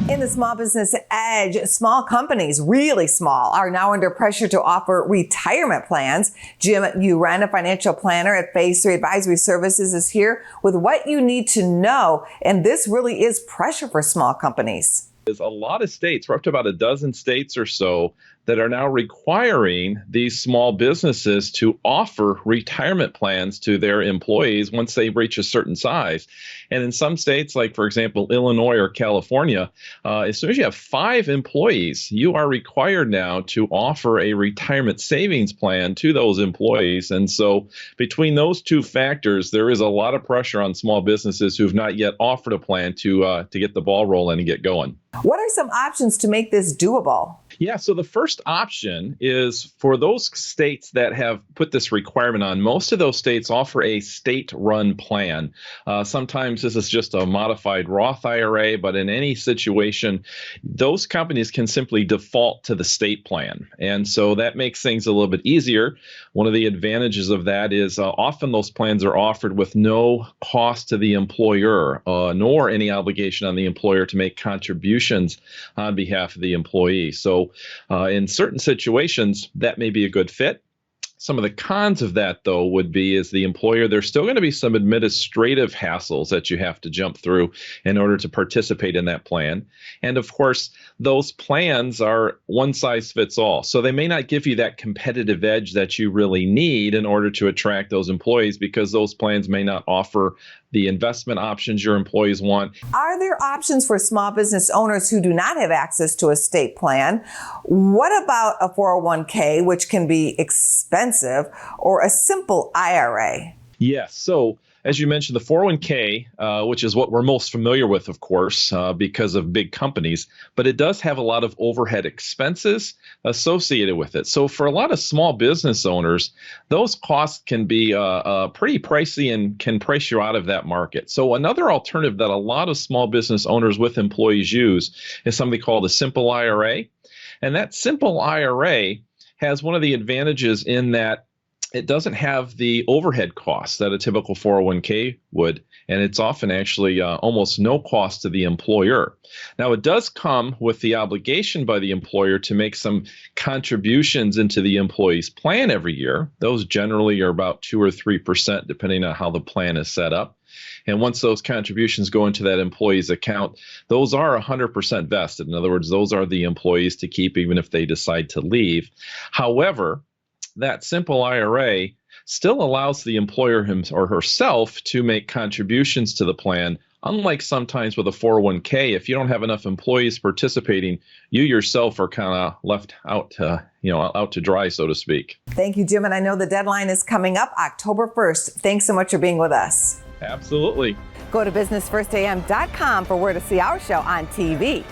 In the Small Business Edge, small companies, really small, are now under pressure to offer retirement plans. Jim Uren, a financial planner at Phase 3 Advisory Services, is here with what you need to know. And this really is pressure for small companies. There's a lot of states, we're up to about a dozen states or so, that are now requiring these small businesses to offer retirement plans to their employees once they reach a certain size. And in some states, like, for example, Illinois or California, as soon as you have 5 employees, you are required now to offer a retirement savings plan to those employees. And so between those two factors, there is a lot of pressure on small businesses who have not yet offered a plan to get the ball rolling and get going. What are some options to make this doable? Yeah, so the first option is for those states that have put this requirement on. Most of those states offer a state-run plan. Sometimes this is just a modified Roth IRA, but in any situation, those companies can simply default to the state plan. And so that makes things a little bit easier. One of the advantages of that is often those plans are offered with no cost to the employer, nor any obligation on the employer to make contributions on behalf of the employee. So in certain situations, that may be a good fit. Some of the cons of that, though, would be as the employer, there's still going to be some administrative hassles that you have to jump through in order to participate in that plan. And of course, those plans are one size fits all. So they may not give you that competitive edge that you really need in order to attract those employees, because those plans may not offer the investment options your employees want. Are there options for small business owners who do not have access to a state plan? What about a 401k, which can be expensive, or a simple IRA? Yes. So as you mentioned, the 401k, which is what we're most familiar with, of course, because of big companies, but it does have a lot of overhead expenses associated with it. So for a lot of small business owners, those costs can be pretty pricey and can price you out of that market. So another alternative that a lot of small business owners with employees use is something called a simple IRA. And that simple IRA has one of the advantages in that it doesn't have the overhead costs that a typical 401k would, and it's often actually almost no cost to the employer. Now, it does come with the obligation by the employer to make some contributions into the employee's plan every year. Those generally are about 2 or 3%, depending on how the plan is set up. And once those contributions go into that employee's account, those are 100% vested. In other words, those are the employees to keep even if they decide to leave. However, that simple IRA still allows the employer him or herself to make contributions to the plan. Unlike sometimes with a 401k, if you don't have enough employees participating, you yourself are kind of left out, out to dry, so to speak. Thank you, Jim. And I know the deadline is coming up October 1st. Thanks so much for being with us. Absolutely. Go to businessfirstam.com for where to see our show on TV.